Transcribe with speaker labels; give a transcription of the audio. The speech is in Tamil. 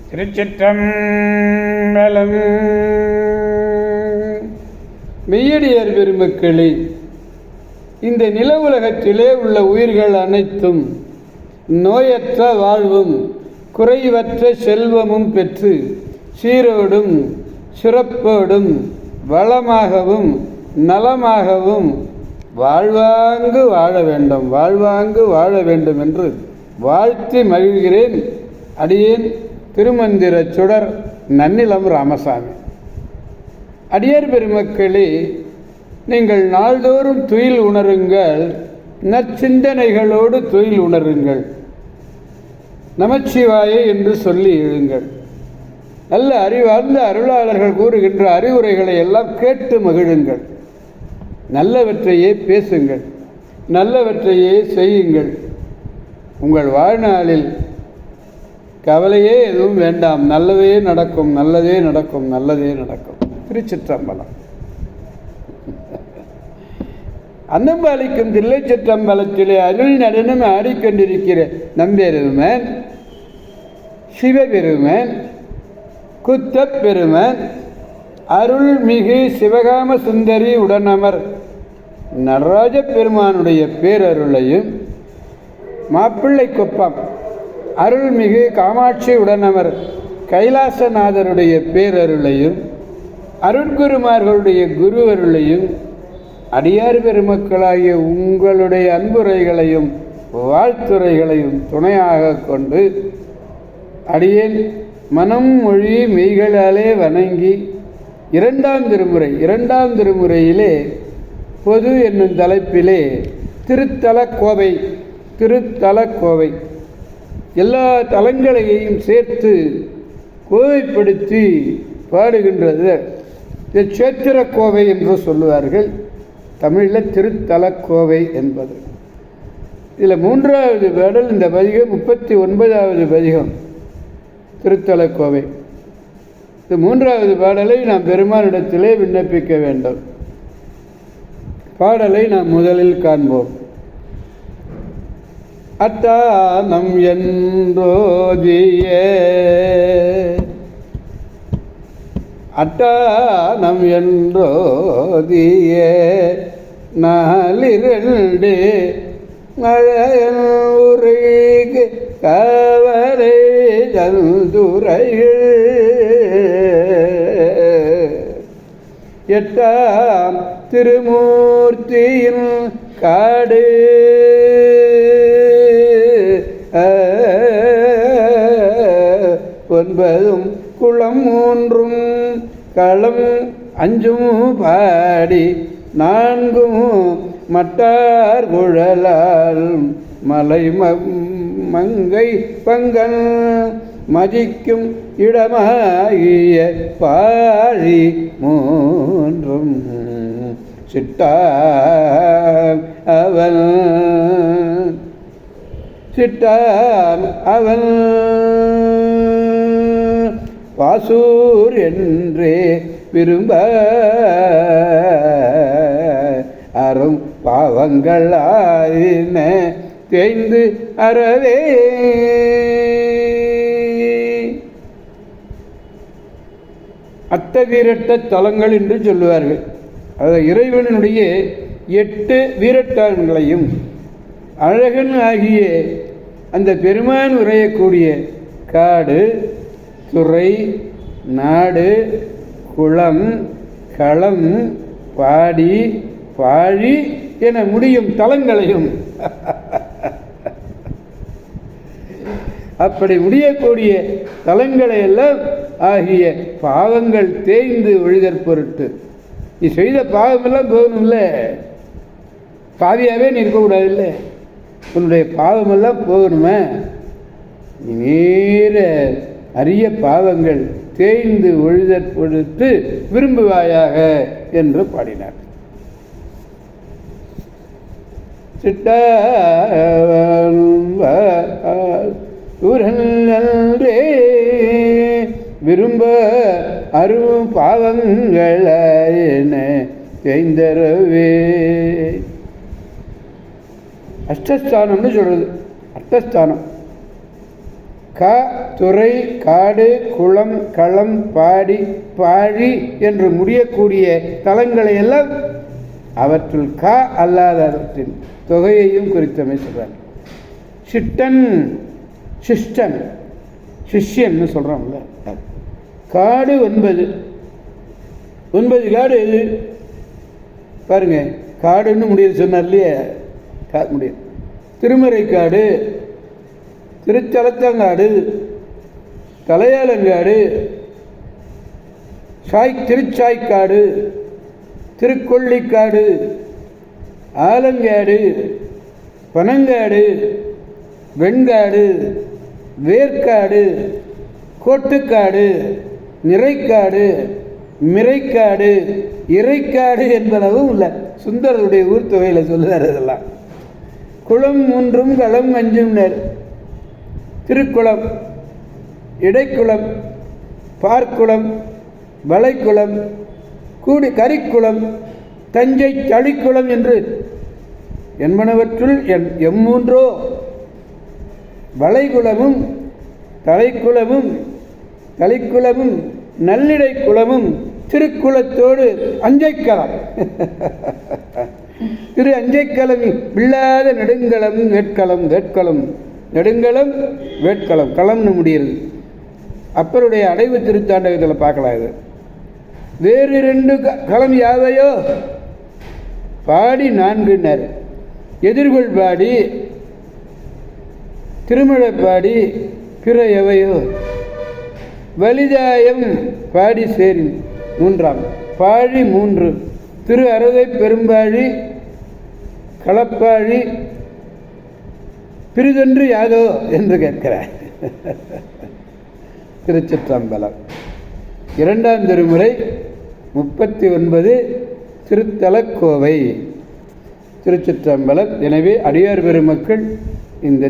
Speaker 1: திருச்சிற்றம்பலம். மெய்யடியார் பெருமக்களே, இந்த நில உலகத்திலே உள்ள உயிர்கள் அனைத்தும் நோயற்ற வாழ்வும் குறைவற்ற செல்வமும் பெற்று சீரோடும் சிறப்போடும் வளமாகவும் நலமாகவும் வாழ்வாங்கு வாழ வேண்டும் என்று வாழ்த்தி மகிழ்கிறேன். அடியேன் திருமந்திர சுடர் நன்னிலம் ராமசாமி. அடியார் பெருமக்களே, நீங்கள் நாள்தோறும் துயில் உணருங்கள், நற்சிந்தனைகளோடு துயில் உணருங்கள், நமச்சிவாய என்று சொல்லி எழுங்கள். நல்ல அறிவார்ந்த அருளாளர்கள் கூறுகின்ற அறிவுரைகளை எல்லாம் கேட்டு மகிழுங்கள். நல்லவற்றையே பேசுங்கள், நல்லவற்றையே செய்யுங்கள். உங்கள் வாழ்நாளில் கவலையே எதுவும் வேண்டாம். நல்லதே நடக்கும், நல்லதே நடக்கும், நல்லதே நடக்கும். திருச்சிற்றம்பலம். அன்னம்பாலிக்கும் தில்லை சிற்றம்பலத்திலே அருள் நடனம் ஆடிக்கொண்டிருக்கிற நம்பெருமன், சிவபெருமன், குத்தப்பெருமன், அருள்மிகு சிவகாம சுந்தரி உடனமர் நடராஜ பெருமானுடைய பேரருளையும், மாப்பிள்ளை குப்பம் அருள்மிகு காமாட்சி உடனமர் கைலாசநாதருடைய பேரருளையும், அருட்குருமார்களுடைய குருவருளையும், அடியார் பெருமக்களாகிய உங்களுடைய அன்புரைகளையும் வாழ்த்துரைகளையும் துணையாக கொண்டு அடியேன் மனம் மொழி மெய்களாலே வணங்கி இரண்டாம் திருமுறையிலே பொது என்னும் தலைப்பிலே திருத்தலக்கோவை எல்லா தலங்களையும் சேர்த்து கோவைப்படுத்தி பாடுகின்றது. சேத்திரக்கோவை என்று சொல்லுவார்கள், தமிழில் திருத்தலக்கோவை என்பது. இதில் 3வது பாடல் இந்த பதிகம் 39வது பதிகம் திருத்தலக்கோவை. இந்த 3வது பாடலை நாம் பெருமானிடத்திலே விண்ணப்பிக்க வேண்டும். பாடலை நாம் முதலில் காண்போம். அட்டானம் என்றோதிய நாளிரண்டு மழையுரைக்கு கவலை தந்துரைகள் எட்டாம் திருமூர்த்தியின் காடு ஒன்பதும் குளம் 3 களம் 5 பாடி 4 மட்டார் குழலால் மலை மங்கை பங்கன் மதிக்கும் இடமாகிய பாழி 3 சிட்டான் அவன் வாசூர் என்றே விரும்ப அரும் பாவங்களாயின தேய்ந்து அறவே அட்டவீரட்ட தலங்கள் என்று சொல்லுவார்கள். அது இறைவனுடைய 8 வீரட்டான்களையும் அழகன் ஆகிய அந்த பெருமான் உரையக்கூடிய காடு, துறை, நாடு, குளம், களம், பாடி, பாழி என முடியும் தலங்களையும் அப்படி முடியக்கூடிய தலங்களை எல்லாம் ஆகிய பாவங்கள் தேய்ந்து ஒழிதற் பொருட்டு நீ செய்த பாவமெல்லாம் போகணும்ல, பாவியாகவே நீ இருக்கக்கூடாது இல்லை, உன்னுடைய பாவமெல்லாம் போகணுமே, நேர அரிய பாவங்கள் தேய்ந்து ஒழிதற் பொருட்டு விரும்புவாயாக என்று பாடினார். சிட்டே விரும்ப அரும் பாவங்கள தேய்ந்தரவே. அஷ்டஸ்தானம்னு சொல்றது. அஷ்டஸ்தானம் துறை, காடு, குளம், களம், பாடி, பாழி என்று முடியக்கூடிய தலங்களை எல்லாம் அவற்றில் அல்லாதவற்றின் தொகையையும் குறித்தமை சொல்றார். சிட்டன், சிஷ்டன், சிஷ்யன்னு சொல்றோம்ல. காடு 9 காடு எது பாருங்க. காடுன்னு முடியாது சொன்னார் இல்லையே, முடியாது. திருமறைக்காடு, திருச்சலத்தங்காடு, தலையாலங்காடு, திருச்சாய்க்காடு, திருக்கொள்ளிக்காடு, ஆலங்காடு, பனங்காடு, வெண்காடு, வேர்க்காடு, கோட்டுக்காடு, நிறைக்காடு, மிரைக்காடு, இறைக்காடு என்பனவும் இல்லை. சுந்தரருடைய ஊர் தொகையில் சொல்லுறார். இதெல்லாம் குளம் 3 களம் 5 திருக்குளம், இடைக்குளம், பார்க்குளம், வளைக்குளம், கரிக்குளம், தஞ்சை தளிக்குளம் என்று என்பனவற்றுள் எம்மூன்றோ வளைகுளமும் தலைக்குளமும் நல்லிடை குளமும் திருக்குளத்தோடு அஞ்சைக்களம் திரு அஞ்சைக்களம் இல்லாத நெடுங்கலம் வேட்களம் நெடுங்கலம் வேட்களம் களம்னு முடியுது. அப்பருடைய அடைவு திருத்தாண்டகத்தில் பார்க்கலாம். இது வேறு 2 களம் யாவையோ பாடி 4 எதிர்கொள் பாடி, திருமழப்பாடி, பிற எவையோ வலிதாயம் பாடி சேரி 3 பாழி 3 திரு அறுதை பெரும்பாழி, களப்பாழி, பிரிதொன்று யாதோ என்று கேட்கிறார். திருச்சிற்றம்பலம். 2ஆம் திருமுறை 39 திருத்தலக்கோவை. திருச்சிற்றம்பலம். எனவே அடியார் பெருமக்கள் இந்த